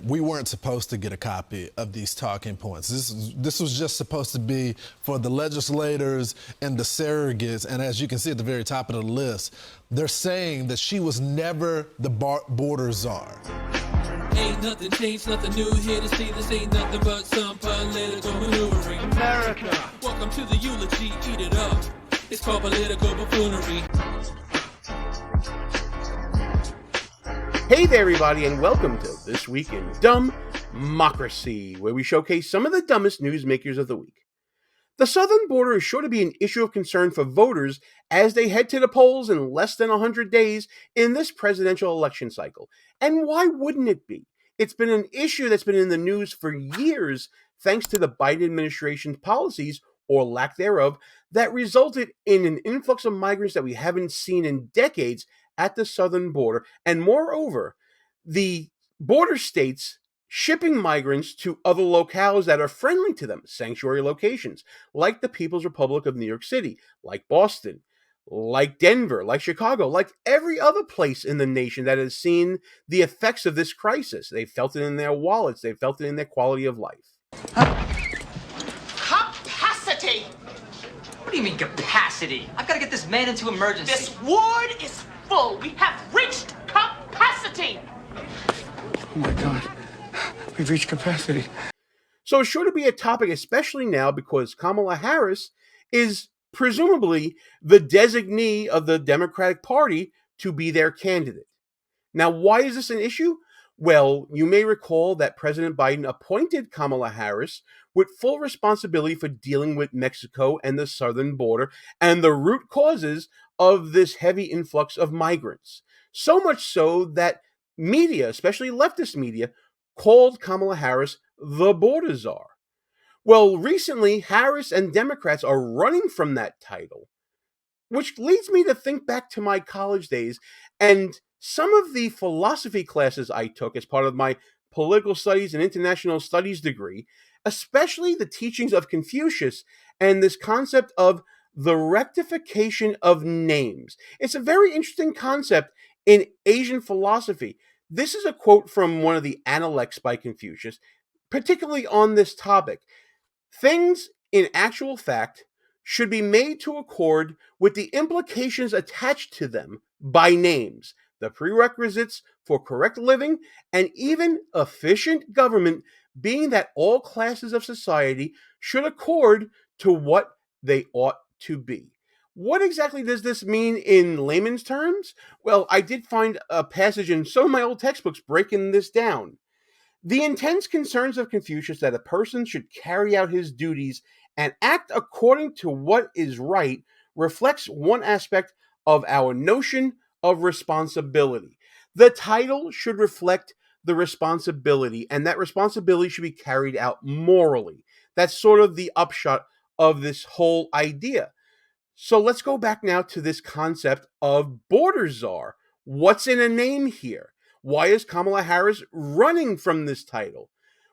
we weren't supposed to get a copy of these talking points. This was just supposed to be for the legislators and the surrogates. And as you can see at the very top of the list, they're saying that she was never the border czar. Ain't nothing changed, nothing new here to see. This ain't nothing but some political maneuvering. America. Welcome to the eulogy, eat it up. It's called political buffoonery. Hey there, everybody, and welcome to This Week in DUMBmocracy, where we showcase some of the dumbest newsmakers of the week. The southern border is sure to be an issue of concern for voters as they head to the polls in less than 100 days in this presidential election cycle. And why wouldn't it be? It's been an issue that's been in the news for years thanks to the Biden administration's policies, or lack thereof, that resulted in an influx of migrants that we haven't seen in decades at the southern border, and moreover, the border states shipping migrants to other locales that are friendly to them, sanctuary locations, like the People's Republic of New York City, like Boston, like Denver, like Chicago, like every other place in the nation that has seen the effects of this crisis. They felt it in their wallets, they felt it in their quality of life. Capacity! What do you mean capacity? I've got to get this man into emergency. This ward is full. We have reached capacity. Oh my God, we've reached capacity. So it's sure to be a topic, especially now because Kamala Harris is presumably the designee of the Democratic Party to be their candidate. Now, why is this an issue? Well, you may recall that President Biden appointed Kamala Harris with full responsibility for dealing with Mexico and the southern border and the root causes of this heavy influx of migrants. So much so that media, especially leftist media, called Kamala Harris the border czar. Well, recently, Harris and Democrats are running from that title, which leads me to think back to my college days and some of the philosophy classes I took as part of my political studies and international studies degree, especially the teachings of Confucius and this concept of the rectification of names. It's a very interesting concept in Asian philosophy. This is a quote from one of the Analects by Confucius, particularly on this topic. Things, in actual fact, should be made to accord with the implications attached to them by names, the prerequisites for correct living, and even efficient government, being that all classes of society should accord to what they ought to be. What exactly does this mean in layman's terms? Well, I did find a passage in some of my old textbooks breaking this down. The intense concerns of Confucius that a person should carry out his duties and act according to what is right reflects one aspect of our notion of responsibility. The title should reflect the responsibility, and that responsibility should be carried out morally. That's sort of the upshot of this whole idea. So let's go back now to this concept of border czar. What's in a name here? Why is Kamala Harris running from this title?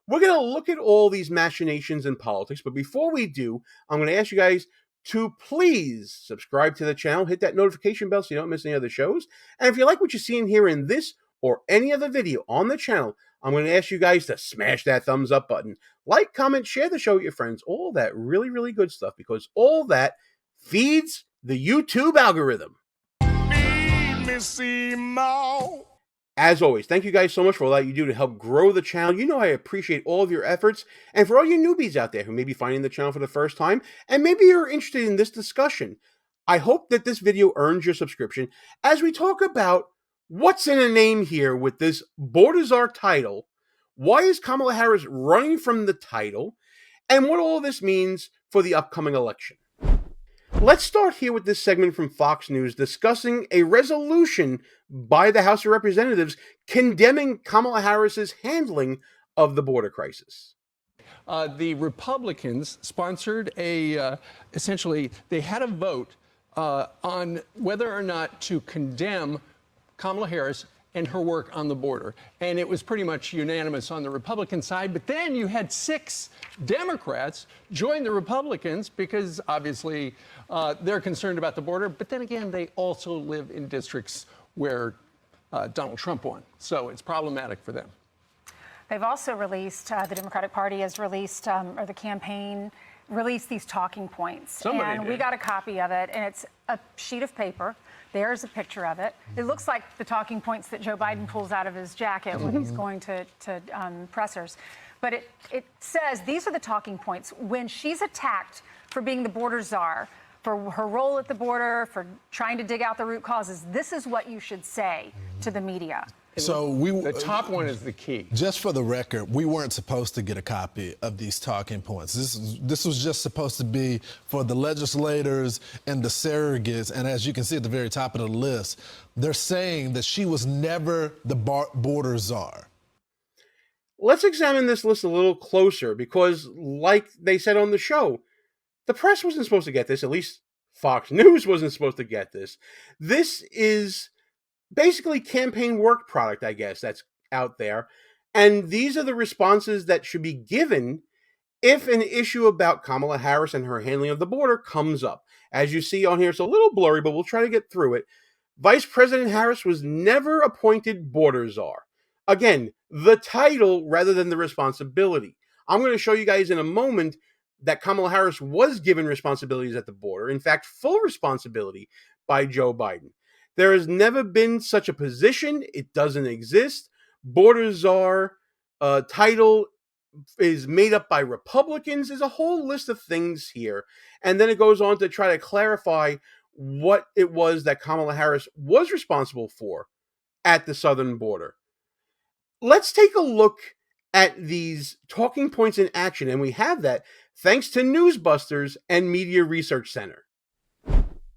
We're going to look at all these machinations in politics, but before we do, I'm going to ask you guys to please subscribe to the channel, hit that notification bell so you don't miss any other shows. And if you like what you're seeing here in this or any other video on the channel, I'm going to ask you guys to smash that thumbs up button. Like, comment, share the show with your friends, all that really, really good stuff, because all that feeds the YouTube algorithm. Feed me, Seymour. As always, thank you guys so much for all that you do to help grow the channel. You know I appreciate all of your efforts. And for all you newbies out there who may be finding the channel for the first time, and maybe you're interested in this discussion, I hope that this video earns your subscription as we talk about what's in a name here with this border czar title, why is Kamala Harris running from the title, and what all this means for the upcoming election. Let's start here with this segment from Fox News discussing a resolution by the House of Representatives condemning Kamala Harris's handling of the border crisis. The Republicans sponsored essentially, they had a vote on whether or not to condemn Kamala Harris and her work on the border. And it was pretty much unanimous on the Republican side. But then you had 6 Democrats join the Republicans because obviously they're concerned about the border. But then again, they also live in districts where Donald Trump won. So it's problematic for them. They've also released, the Democratic Party has released, or the campaign released these talking points. We got a copy of it, and it's a sheet of paper. There's a picture of it. It looks like the talking points that Joe Biden pulls out of his jacket when he's going to pressers. But it says these are the talking points. When she's attacked for being the border czar, for her role at the border, for trying to dig out the root causes, this is what you should say to the media. So the top one is the key. Just for the record, we weren't supposed to get a copy of these talking points. This was just supposed to be for the legislators and the surrogates. And as you can see at the very top of the list, they're saying that she was never the border czar. Let's examine this list a little closer because, like they said on the show, the press wasn't supposed to get this. At least Fox News wasn't supposed to get this. This is basically campaign work product, I guess, that's out there. And these are the responses that should be given if an issue about Kamala Harris and her handling of the border comes up. As you see on here, it's a little blurry, but we'll try to get through it. Vice President Harris was never appointed border czar. Again, the title rather than the responsibility. I'm going to show you guys in a moment that Kamala Harris was given responsibilities at the border, in fact, full responsibility by Joe Biden. There has never been such a position. It doesn't exist. Border czar title is made up by Republicans. There's a whole list of things here. And then it goes on to try to clarify what it was that Kamala Harris was responsible for at the southern border. Let's take a look at these talking points in action, and we have that thanks to Newsbusters and Media Research Center.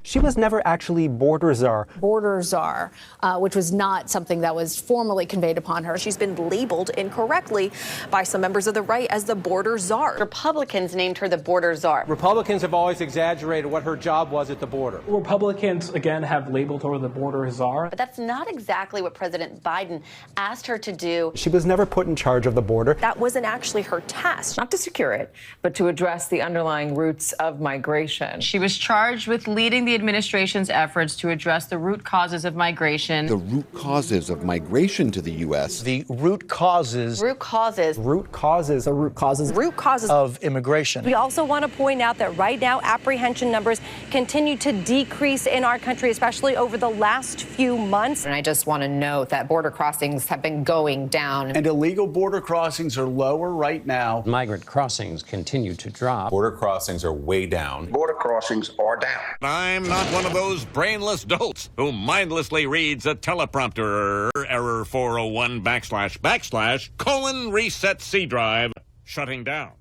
She was never actually border czar. Border czar, which was not something that was formally conveyed upon her. She's been labeled incorrectly by some members of the right as the border czar. Republicans named her the border czar. Republicans have always exaggerated what her job was at the border. Republicans, again, have labeled her the border czar. But that's not exactly what President Biden asked her to do. She was never put in charge of the border. That wasn't actually her task. Not to secure it, but to address the underlying roots of migration. She was charged with leading the administration's efforts to address the root causes of migration. The root causes of migration to the U.S. The root causes. Root causes. Root causes. The root causes. Root causes of immigration. We also want to point out that right now apprehension numbers continue to decrease in our country, especially over the last few months. And I just want to note that border crossings have been going down. And illegal border crossings are lower right now. Migrant crossings continue to drop. Border crossings are way down. Border crossings are down. I'm not one of those brainless dolts who mindlessly reads a teleprompter. Error 401 / reset C drive. Shutting down.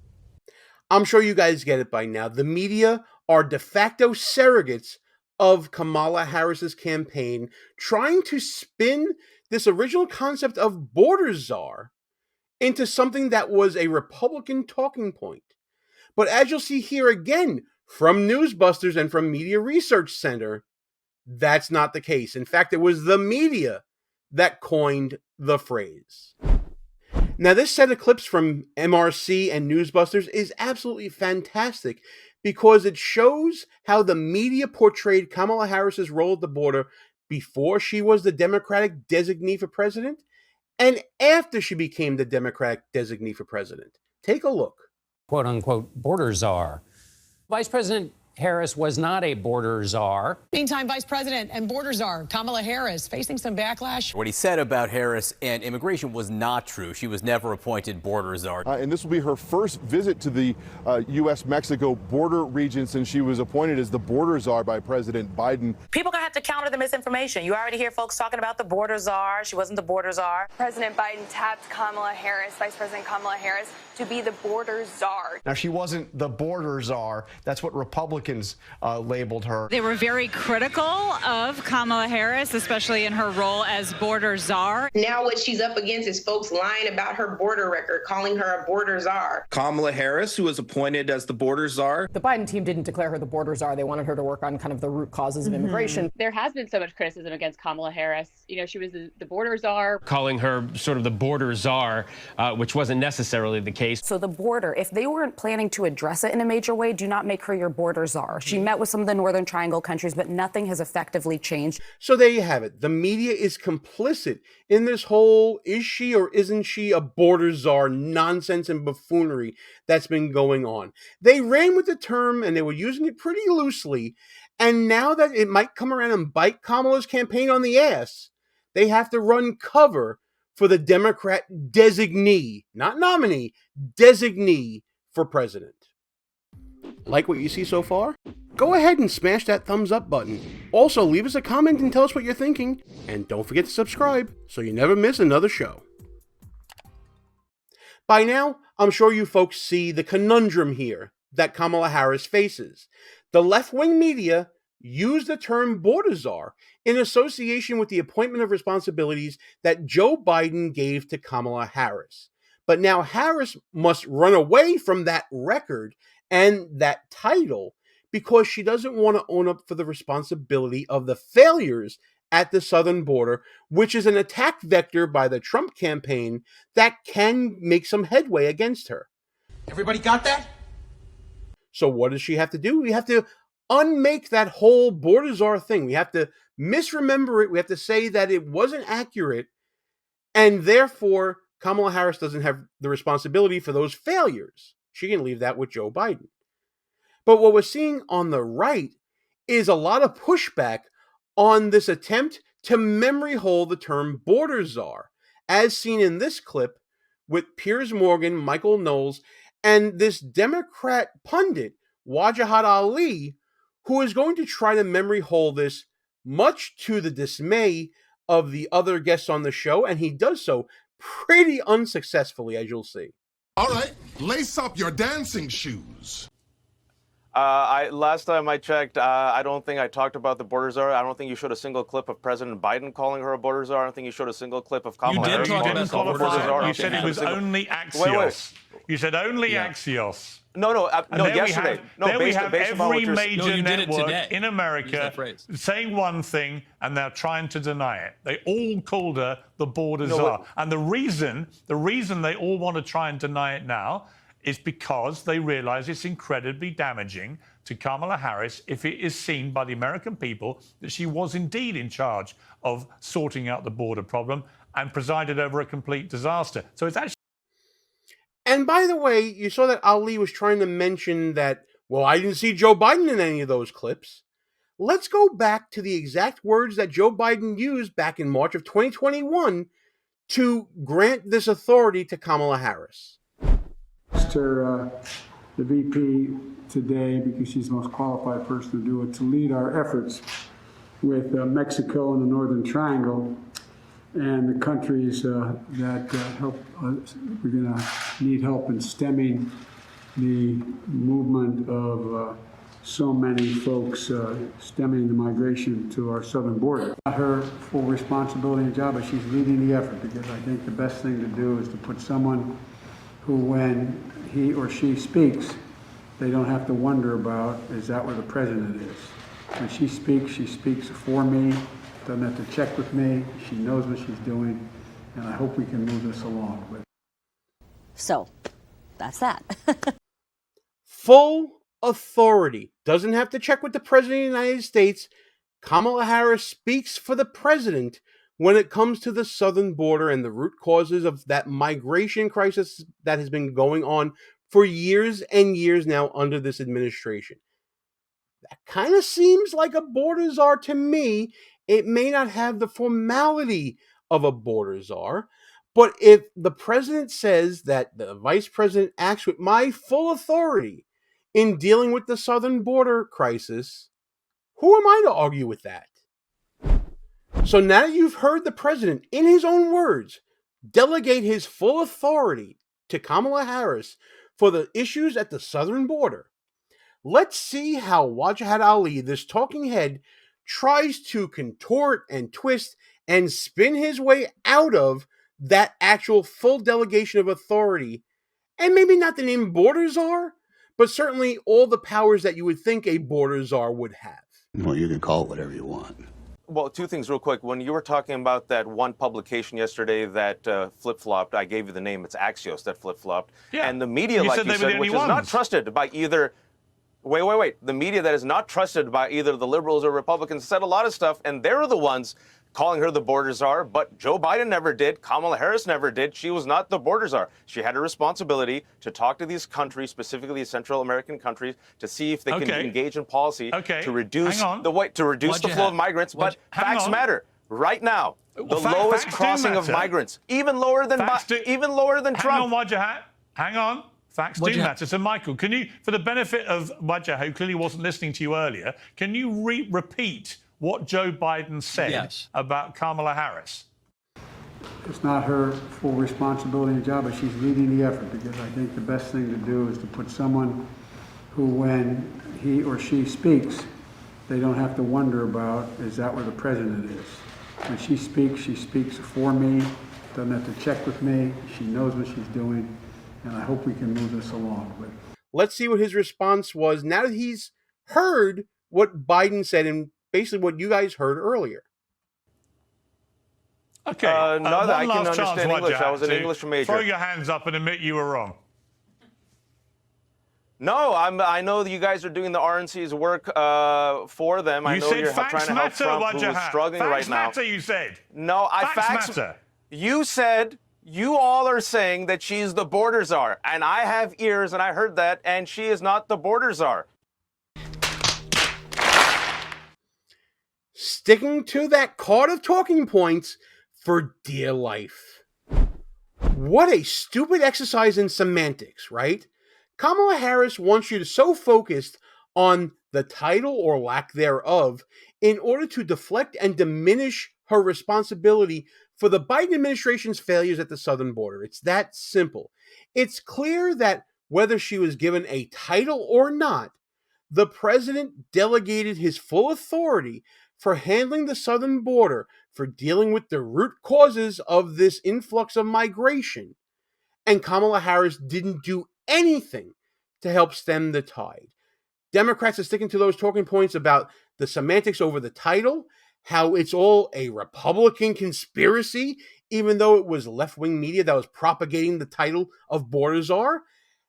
I'm sure you guys get it by now. The media are de facto surrogates of Kamala Harris's campaign, trying to spin this original concept of border czar into something that was a Republican talking point. But as you'll see here again, from Newsbusters and from Media Research Center, that's not the case. In fact, it was the media that coined the phrase. Now, this set of clips from MRC and Newsbusters is absolutely fantastic because it shows how the media portrayed Kamala Harris's role at the border before she was the Democratic designee for president and after she became the Democratic designee for president. Take a look. Quote unquote border czar. Vice President Harris was not a border czar. Meantime, Vice President and border czar Kamala Harris facing some backlash. What he said about Harris and immigration was not true. She was never appointed border czar. And this will be her first visit to the U.S.-Mexico border region since she was appointed as the border czar by President Biden. People gonna have to counter the misinformation. You already hear folks talking about the border czar. She wasn't the border czar. President Biden tapped Kamala Harris, Vice President Kamala Harris, to be the border czar. Now, she wasn't the border czar. That's what Republicans labeled her. They were very critical of Kamala Harris, especially in her role as border czar. Now what she's up against is folks lying about her border record, calling her a border czar. Kamala Harris, who was appointed as the border czar. The Biden team didn't declare her the border czar. They wanted her to work on kind of the root causes of immigration. There has been so much criticism against Kamala Harris. You know, she was the border czar. Calling her sort of the border czar, which wasn't necessarily the case. So the border, if they weren't planning to address it in a major way, do not make her your border czar. czar. She met with some of the Northern Triangle countries, but nothing has effectively changed. So there you have it. The media is complicit in this whole is she or isn't she a border czar nonsense and buffoonery that's been going on. They ran with the term and they were using it pretty loosely. And now that it might come around and bite Kamala's campaign on the ass, they have to run cover for the Democrat designee, not nominee, designee for president. Like what you see so far? Go ahead and smash that thumbs up button. Also, leave us a comment and tell us what you're thinking. And don't forget to subscribe so you never miss another show. By now, I'm sure you folks see the conundrum here that Kamala Harris faces. The left-wing media use the term border czar in association with the appointment of responsibilities that Joe Biden gave to Kamala Harris. But now Harris must run away from that record and that title because she doesn't want to own up for the responsibility of the failures at the southern border, which is an attack vector by the Trump campaign that can make some headway against her. Everybody got that? So what does she have to do? We have to unmake that whole border czar thing. We have to misremember it. We have to say that it wasn't accurate, and therefore Kamala Harris doesn't have the responsibility for those failures. She can leave that with Joe Biden. But what we're seeing on the right is a lot of pushback on this attempt to memory hole the term border czar, as seen in this clip with Piers Morgan, Michael Knowles, and this Democrat pundit, Wajahat Ali, who is going to try to memory hole this, much to the dismay of the other guests on the show, and he does so pretty unsuccessfully, as you'll see. All right, lace up your dancing shoes. Last time I checked, I don't think I talked about the border czar. I don't think you showed a single clip of President Biden calling her a border czar. I don't think you showed a single clip of Kamala Harris. You didn't qualify. You said it was only Axios. You said only Axios. No, yesterday. There we have every major network in Use America that phrase. saying one thing, and they're trying to deny it. They all called her the border czar. And the reason they all want to try and deny it now is because they realize it's incredibly damaging to Kamala Harris if it is seen by the American people that she was indeed in charge of sorting out the border problem and presided over a complete disaster. So it's actually... And by the way, you saw that Ali was trying to mention that, well, I didn't see Joe Biden in any of those clips. Let's go back to the exact words that Joe Biden used back in March of 2021 to grant this authority to Kamala Harris. Her, the VP today, because she's the most qualified person to do it, to lead our efforts with Mexico and the Northern Triangle and the countries that help. We're going to need help in stemming the movement of so many folks stemming the migration to our southern border. Her full responsibility and job, but she's leading the effort, because I think the best thing to do is to put someone who, when he or she speaks, they don't have to wonder about, is that where the president is? When she speaks for me, doesn't have to check with me, she knows what she's doing, and I hope we can move this along. So, that's that. Full authority. Doesn't have to check with the President of the United States. Kamala Harris speaks for the president when it comes to the southern border and the root causes of that migration crisis that has been going on for years and years now under this administration. That kind of seems like a border czar to me. It may not have the formality of a border czar, but if the president says that the vice president acts with my full authority in dealing with the southern border crisis, who am I to argue with that? So now that you've heard the president, in his own words, delegate his full authority to Kamala Harris for the issues at the southern border, let's see how Wajahat Ali, this talking head, tries to contort and twist and spin his way out of that actual full delegation of authority, and maybe not the name border czar, but certainly all the powers that you would think a border czar would have. Well, you can call it whatever you want. Well, two things real quick. When you were talking about that one publication yesterday that flip-flopped, I gave you the name, it's Axios that flip-flopped. Yeah. And the media, like you said, which is not trusted by either Wait. The media that is not trusted by either the liberals or Republicans said a lot of stuff, and they're the ones calling her the border czar, but Joe Biden never did. Kamala Harris never did. She was not the border czar. She had a responsibility to talk to these countries, specifically Central American countries, to see if they can engage in policy to reduce the flow of migrants. But facts matter. Right now, the lowest crossing of migrants, even lower than Trump. Hang on. Facts do matter. So, Michael, can you, for the benefit of Wajah, who clearly wasn't listening to you earlier, can you repeat what Joe Biden said about Kamala Harris? It's not her full responsibility and job, but she's leading the effort, because I think the best thing to do is to put someone who, when he or she speaks, they don't have to wonder about, is that where the president is? When she speaks for me, doesn't have to check with me, she knows what she's doing, and I hope we can move this along. But let's see what his response was now that he's heard what Biden said and basically what you guys heard earlier. Okay. I can chance, understand English. I was an English major. Throw your hands up and admit you were wrong. No, I know that you guys are doing the RNC's work for them. I know you're trying to help Trump, who is struggling right now. Facts matter, you said. No, facts matter. You said you all are saying that she's the border czar, and I have ears, and I heard that, and she is not the border czar. Sticking to that card of talking points for dear life. What a stupid exercise in semantics, right? Kamala Harris wants you to so focused on the title or lack thereof in order to deflect and diminish her responsibility for the Biden administration's failures at the southern border. It's that simple. It's clear that whether she was given a title or not, the president delegated his full authority for handling the southern border, for dealing with the root causes of this influx of migration. And Kamala Harris didn't do anything to help stem the tide. Democrats are sticking to those talking points about the semantics over the title, how it's all a Republican conspiracy, even though it was left-wing media that was propagating the title of border czar,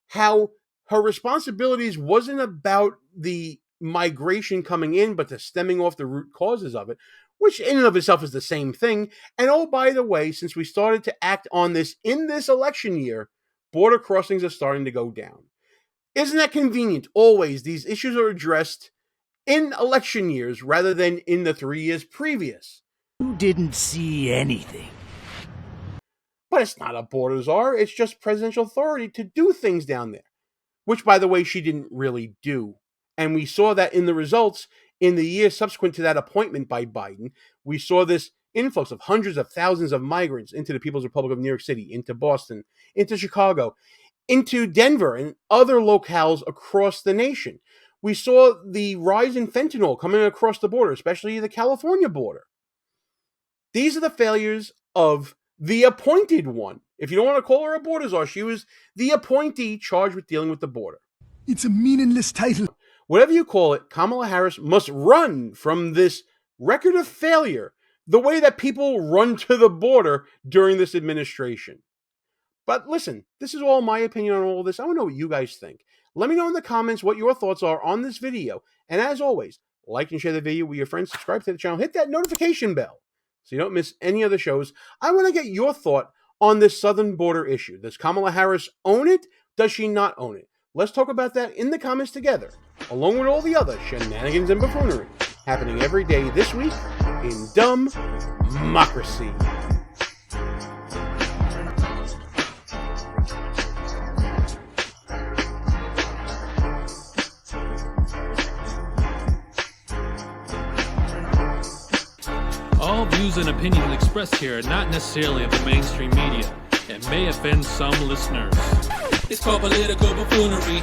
how her responsibilities wasn't about the migration coming in, but to stemming off the root causes of it, which in and of itself is the same thing. And oh, by the way, since we started to act on this in this election year, border crossings are starting to go down. Isn't that convenient? Always, these issues are addressed in election years rather than in the 3 years previous. You didn't see anything. But it's not a border czar. It's just presidential authority to do things down there, which, by the way, she didn't really do. And we saw that in the results in the years subsequent to that appointment by Biden. We saw this influx of hundreds of thousands of migrants into the People's Republic of New York City, into Boston, into Chicago, into Denver, and other locales across the nation. We saw the rise in fentanyl coming across the border, especially the California border. These are the failures of the appointed one. If you don't want to call her a border czar, she was the appointee charged with dealing with the border. It's a meaningless title. Whatever you call it, Kamala Harris must run from this record of failure the way that people run to the border during this administration. But listen, this is all my opinion on all this. I want to know what you guys think. Let me know in the comments what your thoughts are on this video. And as always, like and share the video with your friends, subscribe to the channel, hit that notification bell so you don't miss any other shows. I want to get your thought on this southern border issue. Does Kamala Harris own it? Does she not own it? Let's talk about that in the comments together, along with all the other shenanigans and buffoonery happening every day this week in DUMBmocracy. All views and opinions expressed here are not necessarily of the mainstream media and may offend some listeners. It's called political buffoonery.